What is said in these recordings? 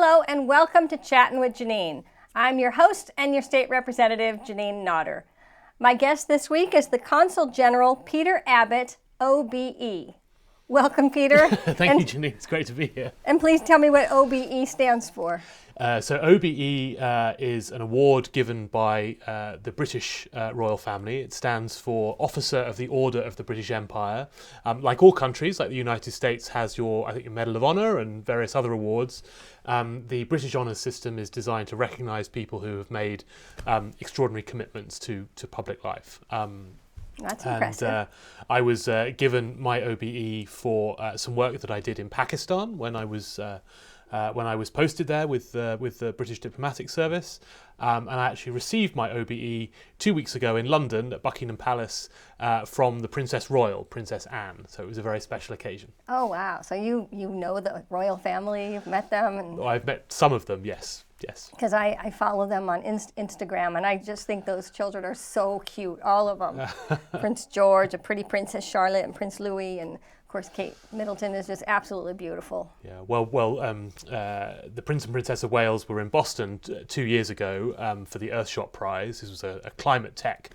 Hello and welcome to Chattin' with Janine. I'm your host and your state representative, Janine Nodder. My guest this week is the Consul General, Peter Abbott, OBE. Welcome, Peter. Thank you, Janine. It's great to be here. And please tell me what OBE stands for. So OBE is an award given by the British royal family. It stands for Officer of the Order of the British Empire. Like all countries, like the United States has your Medal of Honor and various other awards. The British honours system is designed to recognise people who have made extraordinary commitments to public life. That's impressive. And I was given my OBE for some work that I did in Pakistan when I was posted there with the British Diplomatic Service, and I actually received my OBE 2 weeks ago in London at Buckingham Palace from the Princess Royal, Princess Anne. So it was a very special occasion. Oh wow! So you know the royal family, you've met them, and I've met some of them. Yes. Because I follow them on Instagram, and I just think those children are so cute, all of them. Prince George, a pretty Princess Charlotte, and Prince Louis, and of course Kate Middleton is just absolutely beautiful. Yeah, the Prince and Princess of Wales were in Boston 2 years ago for the Earthshot Prize. This was a climate tech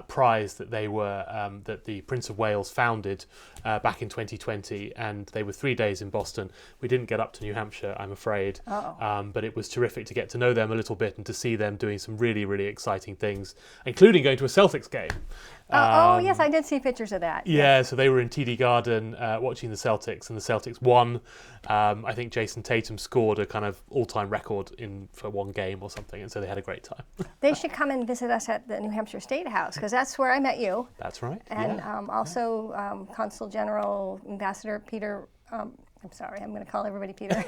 prize that that the Prince of Wales founded back in 2020, and they were 3 days in Boston. We didn't get up to New Hampshire, I'm afraid, but it was terrific to get to know them a little bit and to see them doing some really, really exciting things, including going to a Celtics game. Yes, I did see pictures of that. Yeah, so they were in TD Garden watching the Celtics, and the Celtics won. I think Jason Tatum scored a kind of all-time record for one game or something, and so they had a great time. They should come and visit us at the New Hampshire State House, because that's where I met you. That's right. And also Consul General Ambassador Peter, I'm sorry, I'm going to call everybody Peter.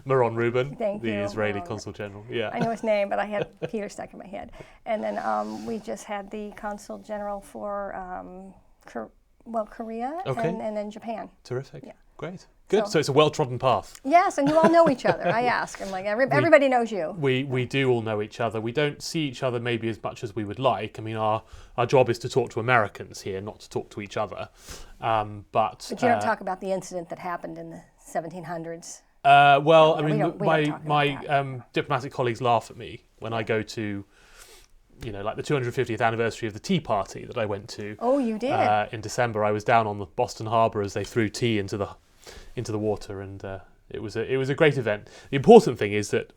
Meron Rubin, Thank you, Israeli Meron. Consul General. Yeah, I know his name, but I had Peter stuck in my head. And then we just had the Consul General for Korea, Okay. and then Japan. Terrific. Yeah. Great. Good. So it's a well-trodden path. Yes, and you all know each other. I ask. I'm like, everybody knows you. We do all know each other. We don't see each other maybe as much as we would like. I mean, our job is to talk to Americans here, not to talk to each other. But you don't talk about the incident that happened in the 1700s. My diplomatic colleagues laugh at me when I go to, like the 250th anniversary of the Tea Party that I went to. Oh, you did? In December, I was down on the Boston Harbour as they threw tea into the water, and it was a great event. The important thing is that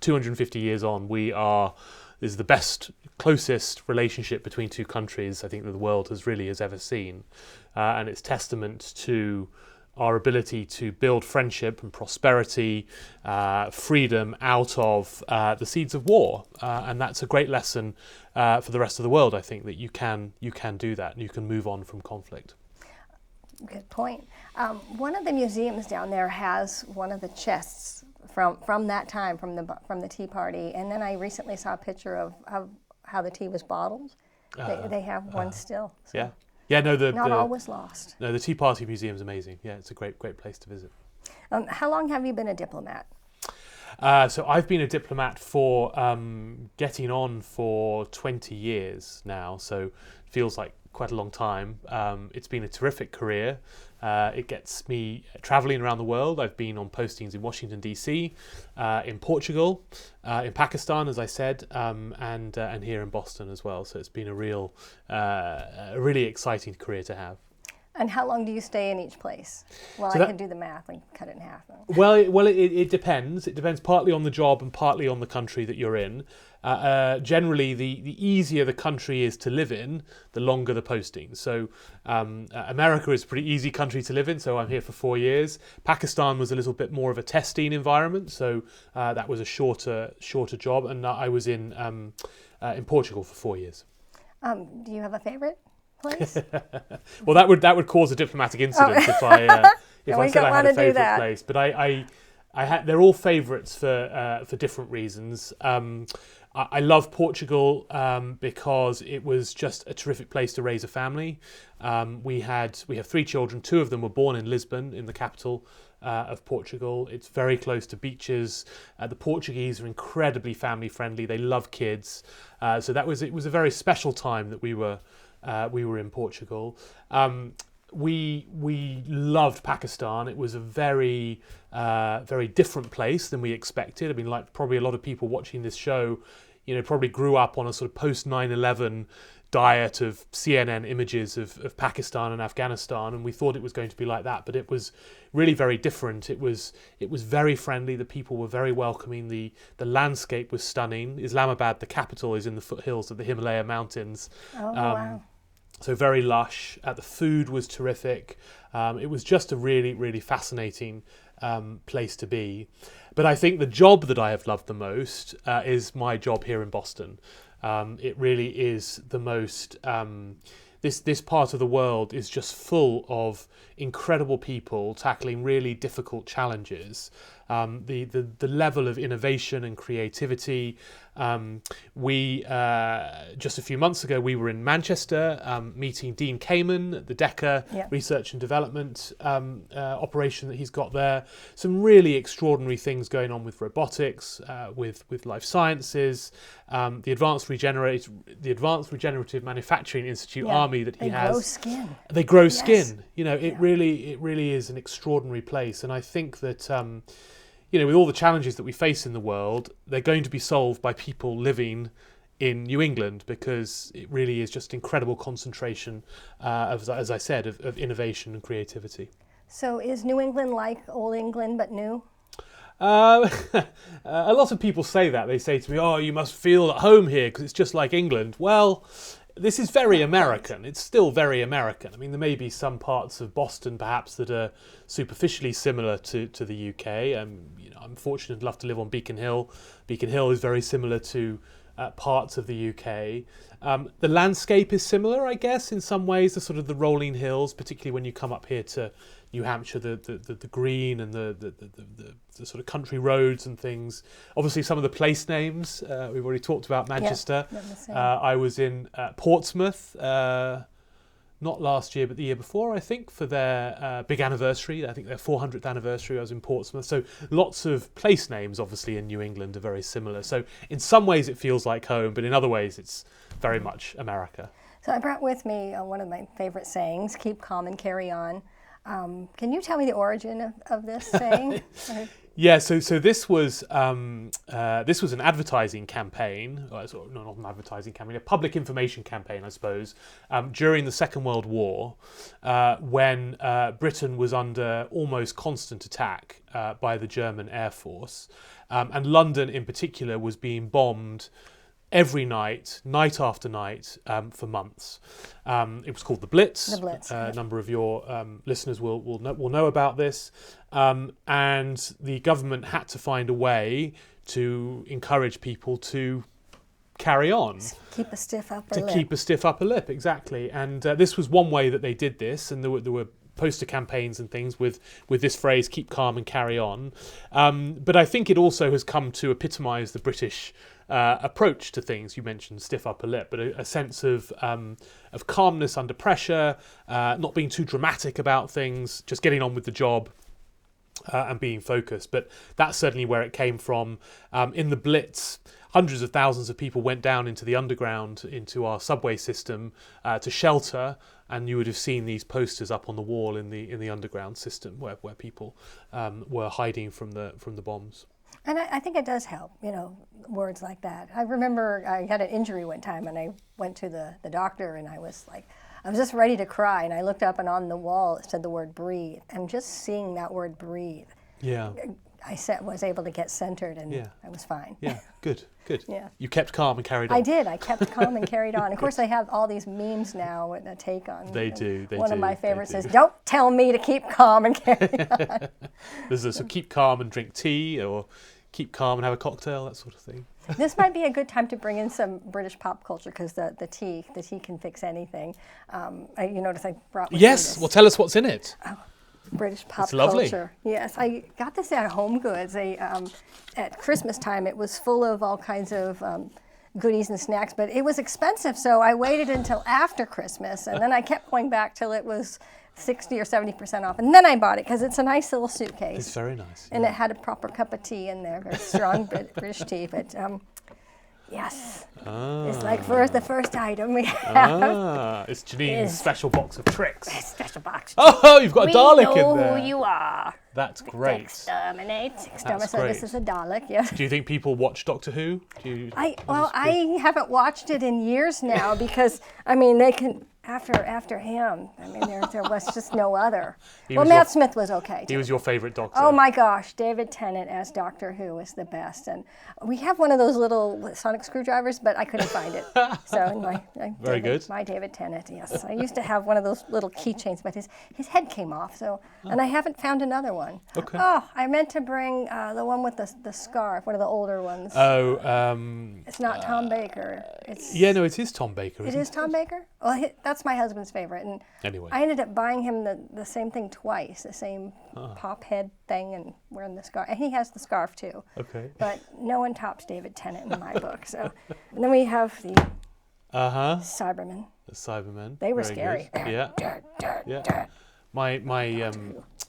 250 years on, this is the best, closest relationship between two countries I think that the world has ever seen, and it's testament to our ability to build friendship and prosperity, freedom out of the seeds of war, and that's a great lesson for the rest of the world. I think that you can do that, and you can move on from conflict. Good point. One of the museums down there has one of the chests from that time, from the Tea Party, and then I recently saw a picture of how the tea was bottled. They have one still. So. Yeah. Yeah, no, not all was lost. No, the Tea Party Museum is amazing. Yeah, it's a great place to visit. How long have you been a diplomat? So I've been a diplomat for getting on for 20 years now, so it feels like quite a long time. It's been a terrific career. It gets me traveling around the world. I've been on postings in Washington, D.C., in Portugal, in Pakistan, as I said, and here in Boston as well. So it's been a really exciting career to have. And how long do you stay in each place? Well, I can do the math and cut it in half. Well, it depends. It depends partly on the job and partly on the country that you're in. Generally, the easier the country is to live in, the longer the posting. So America is a pretty easy country to live in, so I'm here for 4 years. Pakistan was a little bit more of a testing environment, so that was a shorter job. And I was in Portugal for 4 years. Do you have a favorite place? Well, that would cause a diplomatic incident if I said I had a favourite place. But they're all favourites for different reasons. I love Portugal because it was just a terrific place to raise a family. We have 3 children. 2 of them were born in Lisbon, in the capital of Portugal. It's very close to beaches. The Portuguese are incredibly family friendly. They love kids. So it was a very special time that we were in Portugal. we loved Pakistan. It was a very very different place than we expected. I mean, like probably a lot of people watching this show, probably grew up on a sort of post 9/11 diet of CNN images of Pakistan and Afghanistan, and we thought it was going to be like that, but it was really very different. It was very friendly. The people were very welcoming. The landscape was stunning. Islamabad, the capital, is in the foothills of the Himalaya mountains. Oh, wow. So very lush. The food was terrific. It was just a really, really fascinating place to be. But I think the job that I have loved the most is my job here in Boston. It really is the most. This part of the world is just full of incredible people tackling really difficult challenges. The level of innovation and creativity. We just a few months ago we were in Manchester meeting Dean Kamen at the DECA research and development operation that he's got there. Some really extraordinary things going on with robotics, with life sciences, the Advanced Regenerative Manufacturing Institute Army that he has. They grow skin. They grow skin. It really is an extraordinary place, and I think that. With all the challenges that we face in the world, they're going to be solved by people living in New England, because it really is just incredible concentration, as I said, of innovation and creativity. So is New England like Old England but new? A lot of people say that. They say to me, "Oh, you must feel at home here because it's just like England." Well, this is very American. It's still very American. I mean, there may be some parts of Boston perhaps that are superficially similar to the UK. I'm fortunate enough to live on Beacon Hill. Beacon Hill is very similar to parts of the UK. The landscape is similar, I guess, in some ways. The sort of the rolling hills, particularly when you come up here to New Hampshire, the green and the sort of country roads and things. Obviously, some of the place names we've already talked about. Manchester. I was in Portsmouth, not last year, but the year before, I think, for their big anniversary. I think their 400th anniversary. I was in Portsmouth. So lots of place names, obviously, in New England are very similar. So in some ways, it feels like home, but in other ways, it's very much America. So I brought with me one of my favorite sayings: "Keep calm and carry on." Can you tell me the origin of this saying? Yeah, so this was an advertising campaign, not an advertising campaign, a public information campaign, I suppose, during the Second World War, when Britain was under almost constant attack by the German Air Force, and London in particular was being bombed every night, night after night, for months. It was called the Blitz. The Blitz. A number of your listeners will know about this. And the government had to find a way to encourage people to carry on. Keep a stiff upper lip. Keep a stiff upper lip, exactly. And this was one way that they did this, and there were poster campaigns and things with this phrase, "keep calm and carry on." But I think it also has come to epitomise the British approach to things. You mentioned stiff upper lip, but a sense of calmness under pressure, not being too dramatic about things, just getting on with the job. And being focused. But that's certainly where it came from. In the Blitz, hundreds of thousands of people went down into the underground, into our subway system, to shelter, and you would have seen these posters up on the wall in the underground system where people were hiding from the bombs. And I think it does help, words like that. I remember I had an injury one time, and I went to the doctor, and I was just ready to cry, and I looked up, and on the wall it said the word "breathe," and just seeing that word "breathe," was able to get centered, and I was fine. Yeah, good. Yeah. You kept calm and carried on. I did. I kept calm and carried on. Of course, they have all these memes now with a take on. They do. One of my favorites says, "Don't tell me to keep calm and carry on." There's a keep calm and drink tea, or keep calm and have a cocktail, that sort of thing. This might be a good time to bring in some British pop culture, because the tea can fix anything. You notice I brought with me this. Well, tell us what's in it. Oh, British pop it's lovely. culture. Yes, I got this at Home Goods. At Christmas time, it was full of all kinds of goodies and snacks, but it was expensive, so I waited until after Christmas, and then I kept going back till it was 60 or 70% off, and then I bought it because it's a nice little suitcase. It's very nice. And it had a proper cup of tea in there, very strong British tea. But Yes. Ah. It's like the first item we have. It's Janine's Is- special box of tricks. Special box. Oh, you've got a We Dalek know in there. who you are. That's great. Exterminate. That's So this great. is a Dalek, yes. Do you think people watch Doctor Who? I haven't watched it in years now because I mean they can after him. I mean there was just no other. Well, was Matt your- Smith was okay. He Too. was your favourite Doctor. Oh my gosh, David Tennant as Doctor Who is the best, and we have one of those little sonic screwdrivers, but I couldn't find it. So Very good. My David Tennant, yes. I used to have one of those little keychains, but his head came off. So, and I haven't found another one. Okay. Oh, I meant to bring the one with the scarf, one of the older ones. Oh, It's not Tom Baker. It's yeah, no, it is Tom Baker. It Isn't is Tom Baker. Well, that's my husband's favorite, and Anyway. I ended up buying him the same thing twice, the same pop head thing, and wearing the scarf. And he has the scarf too. Okay. But no one tops David Tennant in my book. So, and then we have the Cybermen. The Cybermen. They were Very scary. good. Yeah. Yeah.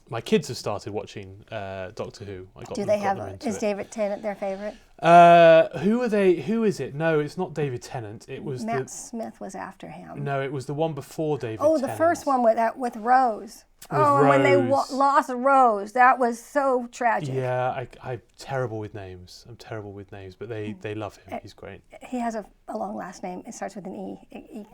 My kids have started watching Doctor Who. Do they have? Is David Tennant their favorite? Who are they? Who is it? No, it's not David Tennant. It was Matt Smith was after him. No, it was the one before David. Oh, the Tennant. first one with Rose. And when they lost Rose, that was so tragic. Yeah, I'm terrible with names. But they love him. He's great. He has a long last name. It starts with an E.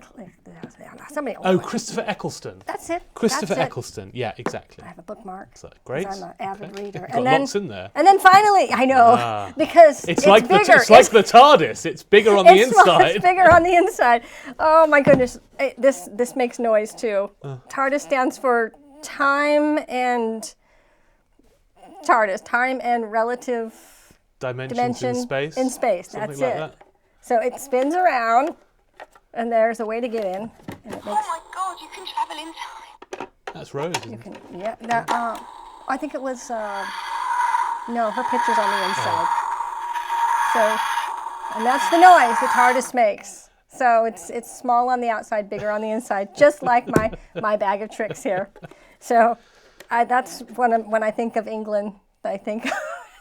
Somebody. Oh, Christopher Eccleston. That's it. Christopher That's it. Eccleston. Yeah, exactly. I have a bookmark. So, great. 'Cause I'm an avid reader. Got lots in there. And then finally, I know because it's like bigger. it's like the TARDIS. It's bigger on the inside. It's bigger on the inside. Oh my goodness! This makes noise too. TARDIS stands for time and relative Dimensions in space. In space, Something that's like it. that. So it spins around, and there's a way to get in. And it makes, Oh my God, you can travel inside. That's Rose. Isn't it? yeah. I think it was. No, her picture's on the inside. So, and that's the noise the TARDIS makes. So it's small on the outside, bigger on the inside, just like my bag of tricks here. So that's when I think of England, I think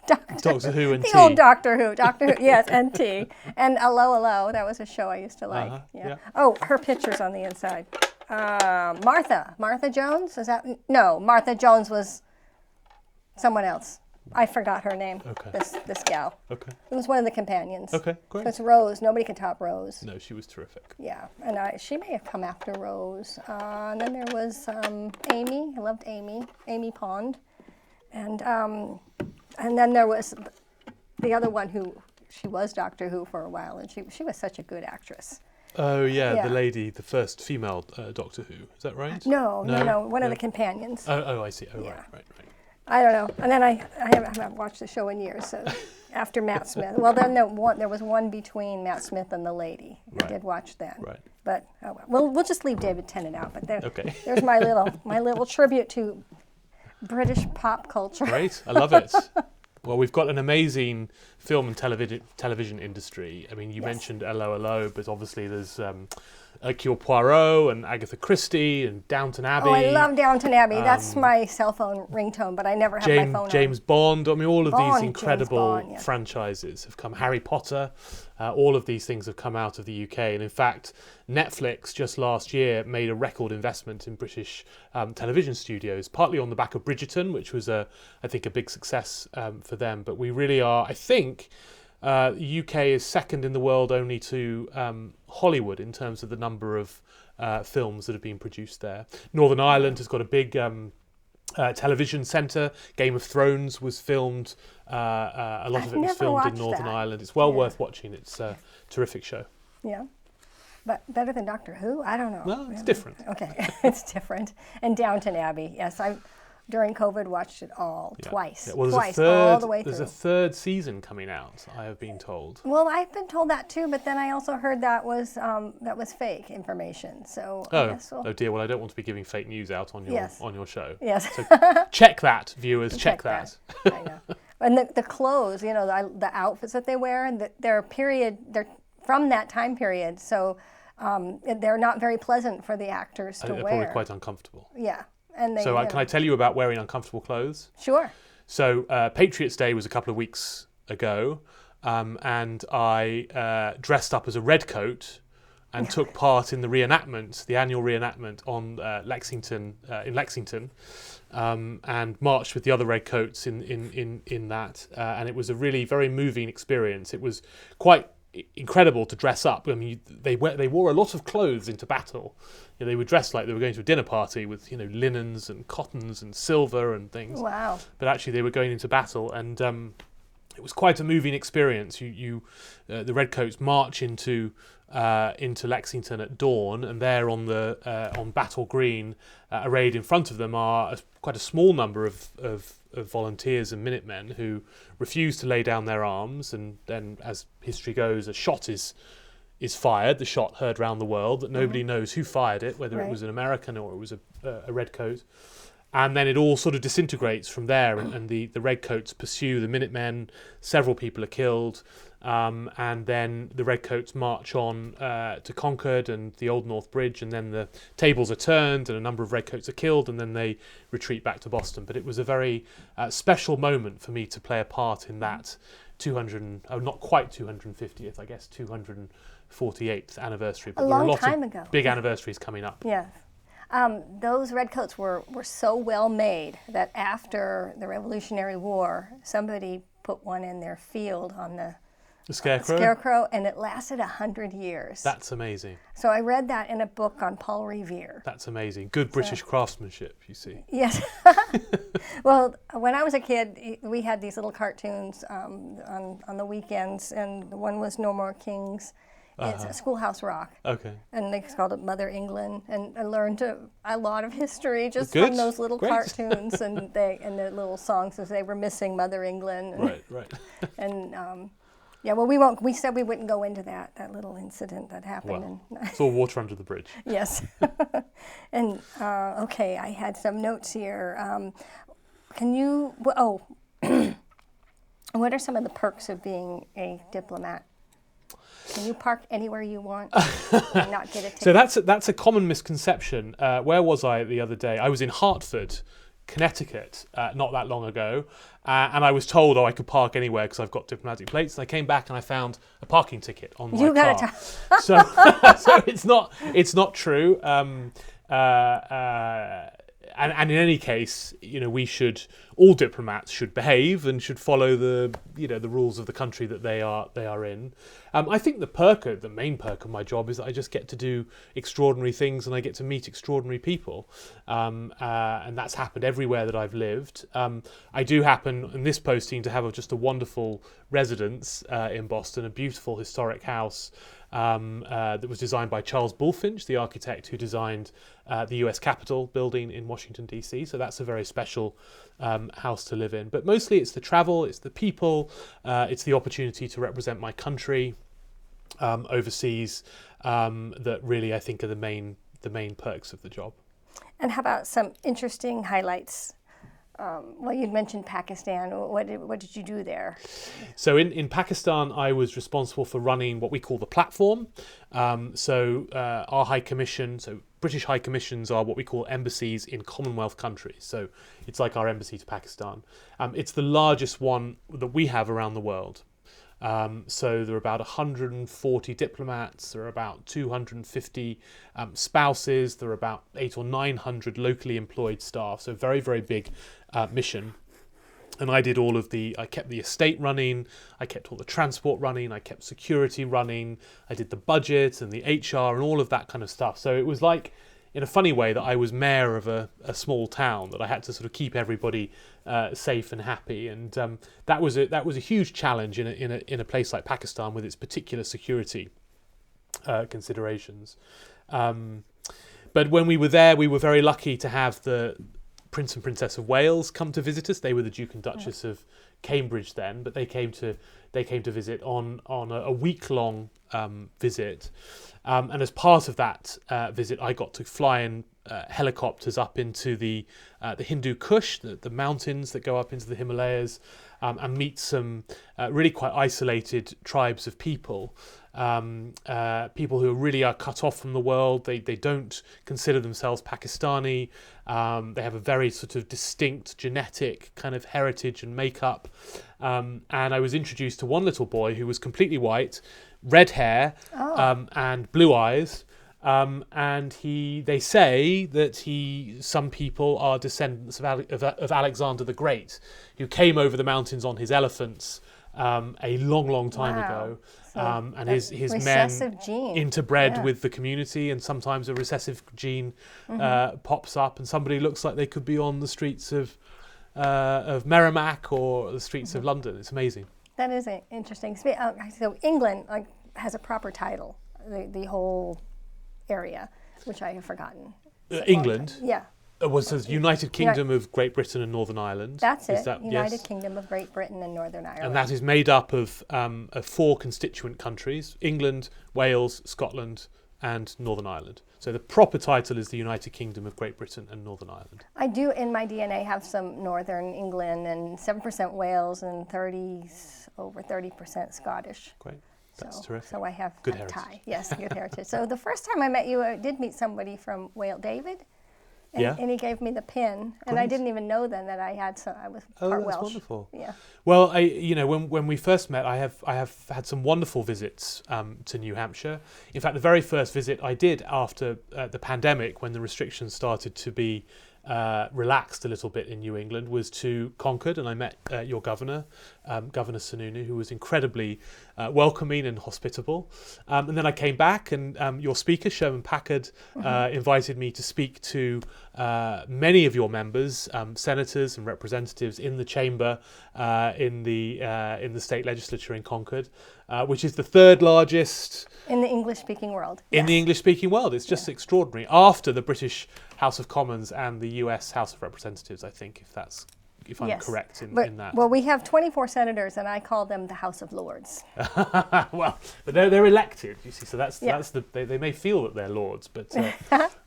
Doctor Who and the Tea. old Doctor Who, yes, and Tea, and Hello, that was a show I used to like. Yeah. Oh, her picture's on the inside. Martha Jones, is that? No, Martha Jones was someone else. I forgot her name. Okay. This gal. Okay. It was one of the companions. Okay, great. It's Rose. Nobody can top Rose. No, she was terrific. Yeah, and she may have come after Rose. And then there was Amy. I loved Amy. Amy Pond. And then there was the other one she was Doctor Who for a while, and she was such a good actress. Oh yeah, Yeah. the lady, the first female Doctor Who. Is that right? No, one of the companions. Oh, I see. Oh, Yeah. right. I don't know. And then I haven't watched the show in years. So after Matt Smith, well, then there was one between Matt Smith and the lady. I Right. did watch that. Right. But we'll just leave David Tennant out. But Okay. there's my little tribute to British pop culture. Great, I love it. Well, we've got an amazing film and television industry. I mean, you mentioned Hello, but obviously there's Hercule Poirot and Agatha Christie and Downton Abbey. Oh, I love Downton Abbey. That's my cell phone ringtone, but I never have my phone James Bond. I mean, all of Bond, these James incredible Bond, yeah. franchises have come. Harry Potter, all of these things have come out of the UK. And in fact, Netflix just last year made a record investment in British television studios, partly on the back of Bridgerton, which was, I think, a big success for them. But we really are, I think, the UK is second in the world only to Hollywood in terms of the number of films that have been produced there. Northern Ireland has got a big television centre. Game of Thrones was filmed. A lot of it was filmed in Northern Ireland. It's well worth watching. It's a terrific show. Yeah. But better than Doctor Who? I don't know. Well, it's different. Okay, it's different. And Downton Abbey, yes, I during COVID watched it all twice. Yeah. Well, twice, all the way through. There's a third season coming out, I have been told. Well, I've been told that too, but then I also heard that was fake information. So I guess Oh dear. Well, I don't want to be giving fake news out on your show. Yes. So check that, viewers. Check that. I know. And the clothes, the outfits that they wear, they're from that time period. So they're not very pleasant for the actors to They're wear. probably quite uncomfortable. Yeah. And they, So can I tell you about wearing uncomfortable clothes? Sure. So Patriots Day was a couple of weeks ago. and I dressed up as a redcoat and took part in the annual reenactment on in Lexington, and marched with the other redcoats in that, and it was a really very moving experience. It was quite incredible to dress up. I mean, they wore a lot of clothes into battle. They were dressed like they were going to a dinner party with linens and cottons and silver and things. Wow! But actually, they were going into battle, and it was quite a moving experience. The redcoats march into Lexington at dawn, and there on Battle Green, arrayed in front of them are quite a small number of volunteers and Minutemen who refuse to lay down their arms. And then, as history goes, a shot is fired. The shot heard round the world that nobody knows who fired it, whether it was an American or it was a redcoat. And then it all sort of disintegrates from there, and the redcoats pursue the Minutemen. Several people are killed, and then the redcoats march on to Concord and the Old North Bridge, and then the tables are turned and a number of redcoats are killed, and then they retreat back to Boston. But it was a very special moment for me to play a part in that not quite 250th, I guess 248th anniversary. But A there are long a lot time of ago. big anniversaries coming up. Yeah. Those redcoats were so well made that after the Revolutionary War, somebody put one in their field on the The Scarecrow? Scarecrow, and it lasted 100 years. That's amazing. So I read that in a book on Paul Revere. That's amazing. Good British craftsmanship, you see. Yes. Well, when I was a kid, we had these little cartoons on the weekends, and one was No More Kings. It's a Schoolhouse Rock. Okay. And they called it Mother England, and I learned a lot of history just Good. from those little Great. cartoons and the little songs as they were missing Mother England. And, Right. And yeah, well, we won't. We said we wouldn't go into that little incident that happened. Well, And it's all water under the bridge. yes. And okay, I had some notes here. Can you? What are some of the perks of being a diplomat? Can you park anywhere you want and not get a ticket? So that's a common misconception. Where was I the other day? I was in Hartford, Connecticut, not that long ago, and I was told, I could park anywhere because I've got diplomatic plates. And I came back and I found a parking ticket on my car. So it's not true. And in any case, all diplomats should behave and should follow the rules of the country that they are in. I think the main perk of my job is that I just get to do extraordinary things and I get to meet extraordinary people, and that's happened everywhere that I've lived. I do happen in this posting to have just a wonderful residence in Boston, a beautiful historic house that was designed by Charles Bulfinch, the architect who designed the US Capitol building in Washington, D.C. So that's a very special house to live in. But mostly it's the travel, it's the people, it's the opportunity to represent my country overseas that really I think are the main perks of the job. And how about some interesting highlights? Well, you'd mentioned Pakistan. What did you do there? So in Pakistan, I was responsible for running what we call the platform. Our High Commission, so British High Commissions are what we call embassies in Commonwealth countries. So it's like our embassy to Pakistan. It's the largest one that we have around the world. So there are about 140 diplomats, there are about 250 spouses, there are about 800 or 900 locally employed staff, so very, very big mission. And I did I kept the estate running, I kept all the transport running, I kept security running, I did the budget and the HR and all of that kind of stuff. So it was like, in a funny way, that I was mayor of a small town, that I had to sort of keep everybody safe and happy, and that was a huge challenge in a place like Pakistan with its particular security considerations. But when we were there, we were very lucky to have the Prince and Princess of Wales come to visit us. They were the Duke and Duchess of Cambridge then, but they came to visit on a week-long visit. And as part of that visit, I got to fly in helicopters up into the Hindu Kush, the mountains that go up into the Himalayas, and meet some really quite isolated tribes of people. people who really are cut off from the world. They don't consider themselves Pakistani. They have a very sort of distinct genetic kind of heritage and makeup. And I was introduced to one little boy who was completely white, red hair, and blue eyes. And they say that some people are descendants of Alexander the Great, who came over the mountains on his elephants a long time ago. And his men interbred with the community, and sometimes a recessive gene pops up, and somebody looks like they could be on the streets of Merrimack or the streets of London. It's amazing. That is interesting. So England has a proper title, the whole area, which I have forgotten. England? Yeah. Was the United Kingdom of Great Britain and Northern Ireland. That's it. United Kingdom of Great Britain and Northern Ireland. And that is made up of 4 constituent countries: England, Wales, Scotland, and Northern Ireland. So the proper title is the United Kingdom of Great Britain and Northern Ireland. I do, in my DNA, have some Northern England and 7% Wales and over 30% Scottish. Great. That's terrific. So I have good a heritage. tie. Yes, good heritage. So the first time I met you, I did meet somebody from Wales, David. And he gave me the pin, and I didn't even know then that I was part Welsh. That's wonderful. Yeah. Well, when we first met, I have had some wonderful visits to New Hampshire. In fact, the very first visit I did after the pandemic, when the restrictions started to be relaxed a little bit in New England, was to Concord, and I met your governor, Governor Sununu, who was incredibly welcoming and hospitable. And then I came back, and your speaker, Sherman Packard, invited me to speak to many of your members, senators and representatives in the chamber in the state legislature in Concord, which is the 3rd largest in the English-speaking world. In the English-speaking world. It's just extraordinary. After the British House of Commons and the US House of Representatives, I think, if I'm correct in that. Well, we have 24 senators, and I call them the House of Lords. Well, but they're elected, you see. So that's they may feel that they're lords, but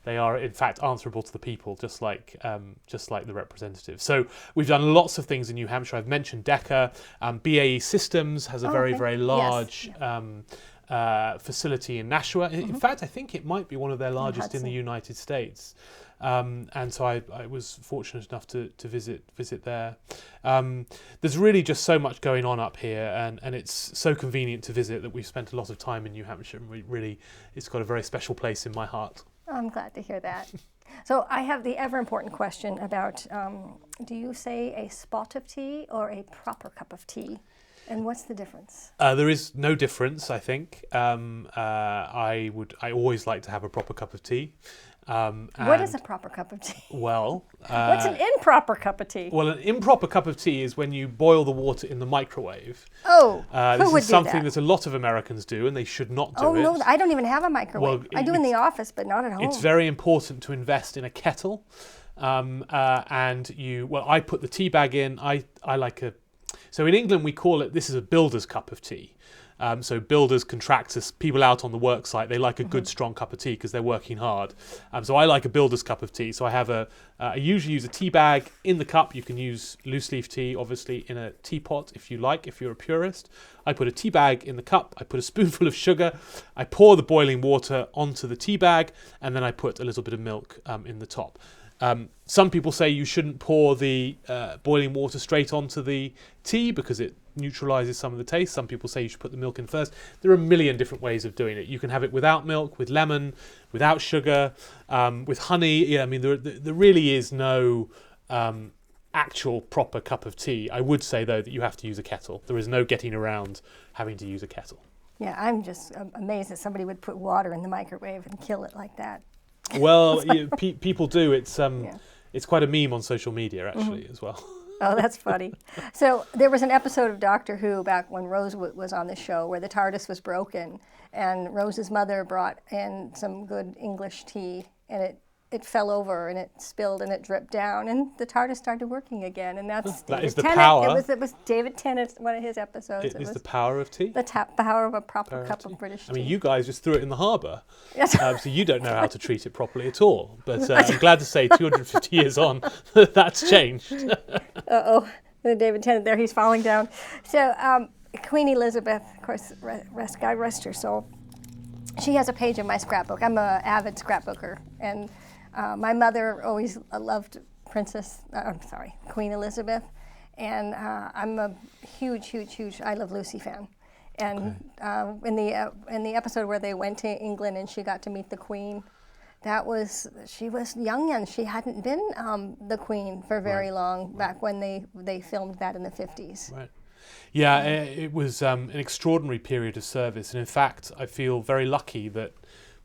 they are in fact answerable to the people, just like the representatives. So we've done lots of things in New Hampshire. I've mentioned DECA. BAE Systems has a very large. Facility in Nashua. In fact, I think it might be one of their largest in the United States. And so I was fortunate enough to visit there. There's really just so much going on up here, and it's so convenient to visit that we've spent a lot of time in New Hampshire, and it's got a very special place in my heart. I'm glad to hear that. So I have the ever important question about, do you say a spot of tea or a proper cup of tea? And what's the difference? There is no difference, I think. I always like to have a proper cup of tea. What is a proper cup of tea? Well, what's an improper cup of tea? Well, an improper cup of tea is when you boil the water in the microwave. Oh, this is something that a lot a lot of Americans do, and they should not do it. Oh no, I don't even have a microwave. I do in the office, but not at home. It's very important to invest in a kettle, I put the tea bag in. So in England we call it, this is a builder's cup of tea. So builders, contractors, people out on the work site, they like a good strong cup of tea because they're working hard. So I like a builder's cup of tea. So I usually use a tea bag in the cup. You can use loose leaf tea, obviously, in a teapot if you like, if you're a purist. I put a tea bag in the cup. I put a spoonful of sugar. I pour the boiling water onto the tea bag, and then I put a little bit of milk in the top. Some people say you shouldn't pour the boiling water straight onto the tea because it neutralizes some of the taste. Some people say you should put the milk in first. There are a million different ways of doing it. You can have it without milk, with lemon, without sugar, with honey. Yeah, I mean, there really is no actual proper cup of tea. I would say, though, that you have to use a kettle. There is no getting around having to use a kettle. Yeah, I'm just amazed that somebody would put water in the microwave and kill it like that. Well, people do. It's quite a meme on social media, actually, as well. Oh, that's funny. So there was an episode of Doctor Who back when Rose was on the show where the TARDIS was broken, and Rose's mother brought in some good English tea, and it fell over and it spilled and it dripped down, and the TARDIS started working again. And that is the Tennant. power. It was David Tennant, one of his episodes. It is the power of tea. The power of a proper cup of British tea. I mean, you guys just threw it in the harbour, Yes. so you don't know how to treat it properly at all. But I'm glad to say 250 years on, that's changed. Uh-oh. David Tennant there, he's falling down. So Queen Elizabeth, of course, God rest her soul. She has a page in my scrapbook. I'm an avid scrapbooker, and my mother always loved Queen Elizabeth, and I'm a huge I Love Lucy fan. And in the episode where they went to England and she got to meet the Queen, she was young and she hadn't been the Queen for very long back when they filmed that in the 50s. Right. Yeah, it was an extraordinary period of service, and in fact, I feel very lucky that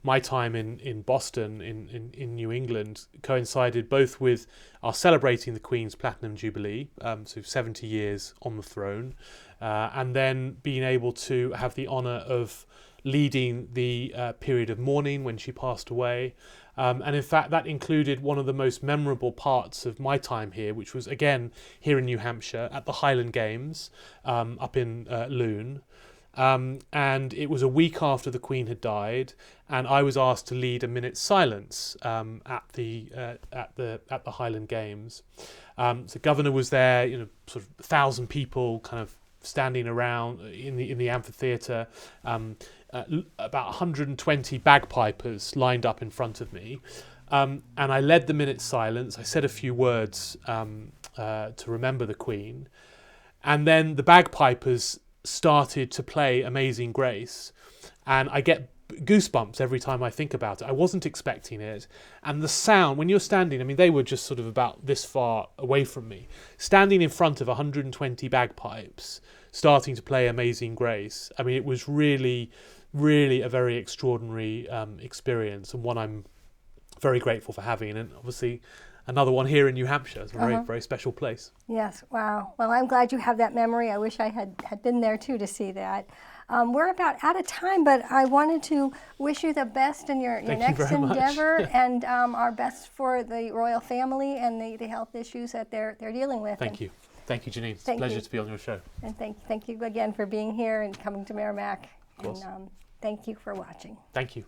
my time in Boston, in New England, coincided both with our celebrating the Queen's Platinum Jubilee, so 70 years on the throne, and then being able to have the honour of leading the period of mourning when she passed away. And in fact, that included one of the most memorable parts of my time here, which was, again, here in New Hampshire at the Highland Games up in Loon. And it was a week after the Queen had died, and I was asked to lead a minute's silence at the Highland Games. So Governor was there, sort of 1,000 people kind of standing around in the amphitheatre. About 120 bagpipers lined up in front of me, and I led the minute's silence. I said a few words to remember the Queen, and then the bagpipers started to play Amazing Grace, and I get goosebumps every time I think about it. I wasn't expecting it, and the sound, when you're standing, I mean, they were just sort of about this far away from me, standing in front of 120 bagpipes starting to play Amazing Grace. I mean, it was really a very extraordinary experience, and one I'm very grateful for having, and obviously another one here in New Hampshire. It's a very special place. Yes, wow. Well, I'm glad you have that memory. I wish I had been there too to see that. We're about out of time, but I wanted to wish you the best in your next endeavor, and our best for the royal family and the health issues that they're dealing with. Thank you, Janine. It's a pleasure to be on your show. And thank you again for being here and coming to Merrimack. Of course. And thank you for watching. Thank you.